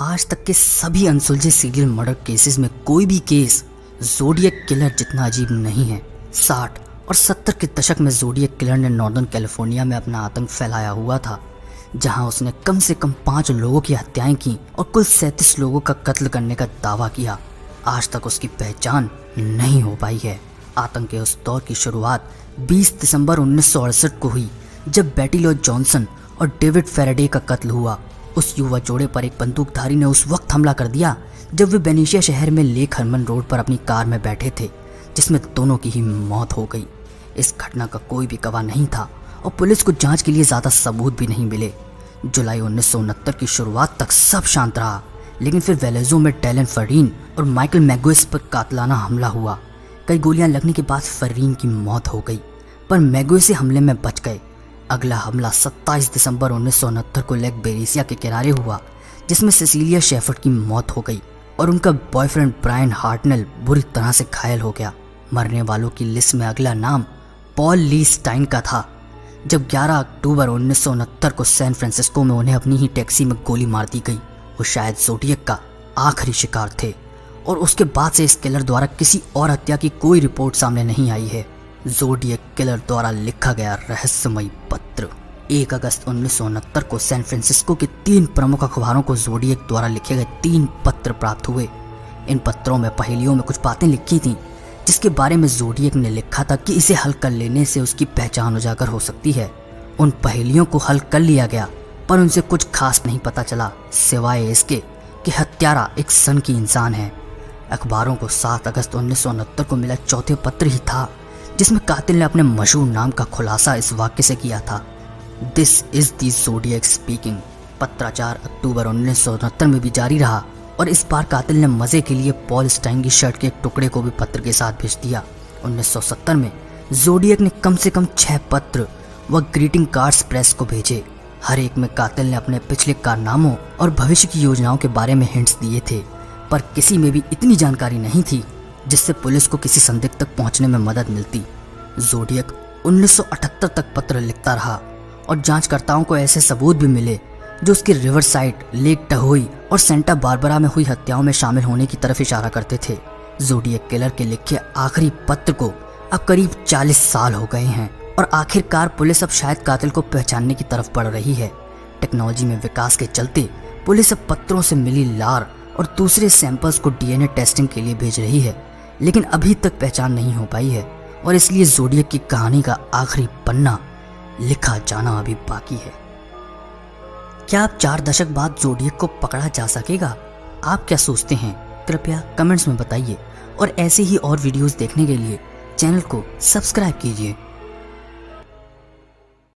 आज तक के सभी अनसुलझे सीरियल मर्डर केसेस में कोई भी केस ज़ोडिएक किलर जितना अजीब नहीं है। 60 और 70 के दशक में ज़ोडिएक किलर ने नॉर्दर्न कैलिफोर्निया में अपना आतंक फैलाया हुआ था, जहां उसने कम से कम 5 लोगों की हत्याएं की और कुल 37 लोगों का कत्ल करने का दावा किया। आज तक उसकी पहचान नहीं हो पाई है। आतंक के उस दौर की शुरुआत 20 दिसंबर 1968 को हुई, जब बेटी लो जॉनसन और डेविड फेराडे का कत्ल हुआ। उस युवा जोड़े पर एक बंदूकधारी ने उस वक्त हमला कर दिया जब वे बेनिशिया शहर में लेक हरमन रोड पर अपनी कार में बैठे थे, जिसमें दोनों की ही मौत हो गई। इस घटना का कोई भी गवाह नहीं था और पुलिस को जांच के लिए ज़्यादा सबूत भी नहीं मिले। जुलाई 1969 की शुरुआत तक सब शांत रहा, लेकिन फिर वेलेजो में डैलन फरीन और माइकल मैगुइस पर कातलाना हमला हुआ। कई गोलियां लगने के बाद फरीन की मौत हो गई, पर मैगुइस हमले में बच गए। अगला हमला 27 दिसंबर 1969 को लेक बेरिसिया के किनारे हुआ, जिसमें सेसिलिया शेफर्ड की मौत हो गई और उनका बॉयफ्रेंड ब्रायन हार्टनेल बुरी तरह से घायल हो गया। मरने वालों की लिस्ट में अगला नाम पॉल ली स्टाइन का था। जब 11 अक्टूबर 1969 को सैन फ्रांसिस्को में उन्हें अपनी ही टैक्सी में गोली मार दी गई। वो शायद ज़ोडिएक का आखिरी शिकार थे और उसके बाद से इस किलर द्वारा किसी और हत्या की कोई रिपोर्ट सामने नहीं आई है। ज़ोडिएक किलर द्वारा लिखा गया रहस्यमयी पत्र 1 अगस्त 1969 को सैन फ्रांसिस्को के 3 प्रमुख अखबारों को ज़ोडिएक द्वारा लिखे गए 3 पत्र प्राप्त हुए। इन पत्रों में पहेलियों में कुछ बातें लिखी थीं, जिसके बारे में ज़ोडिएक ने लिखा था कि इसे हल कर लेने से उसकी पहचान उजागर हो सकती है। उन पहेलियों को हल कर लिया गया, पर उनसे कुछ खास नहीं पता चला, सिवाय इसके कि हत्यारा एक सन की इंसान है। अखबारों को 7 अगस्त 1969 को मिला चौथे पत्र ही था, जिसमें कातिल ने अपने मशहूर नाम का खुलासा इस वाक्य से किया था, this is the zodiac speaking. पत्राचार अक्टूबर 1969 में भी जारी रहा और इस बार कातिल ने मजे के लिए पॉल स्टाइन की शर्ट के एक टुकड़े को भी पत्र के साथ भेज दिया। 1970 में ज़ोडिएक ने कम से कम 6 पत्र व ग्रीटिंग कार्ड्स प्रेस को भेजे। हर एक में कातिल ने अपने पिछले कारनामों और भविष्य की योजनाओं के बारे में हिंट्स दिए थे, पर किसी में भी इतनी जानकारी नहीं थी जिससे पुलिस को किसी संदिग्ध तक पहुंचने में मदद मिलती। ज़ोडिएक 1978 तक पत्र लिखता रहा और जांचकर्ताओं को ऐसे सबूत भी मिले जो उसकी रिवरसाइड, लेक टहोई और सेंटा बारबरा में हुई हत्याओं में शामिल होने की तरफ इशारा करते थे। ज़ोडिएक किलर के लिखे आखिरी पत्र को अब करीब 40 साल हो गए हैं और आखिरकार पुलिस अब शायद कातिल को पहचानने की तरफ बढ़ रही है। टेक्नोलॉजी में विकास के चलते पुलिस अब पत्रों से मिली लार और दूसरे सैंपल्स को डीएनए टेस्टिंग के लिए भेज रही है, लेकिन अभी तक पहचान नहीं हो पाई है और इसलिए ज़ोडिएक की कहानी का आखिरी पन्ना लिखा जाना अभी बाकी है। क्या अब 4 दशक बाद ज़ोडिएक को पकड़ा जा सकेगा? आप क्या सोचते हैं? कृपया कमेंट्स में बताइए और ऐसे ही और वीडियोस देखने के लिए चैनल को सब्सक्राइब कीजिए।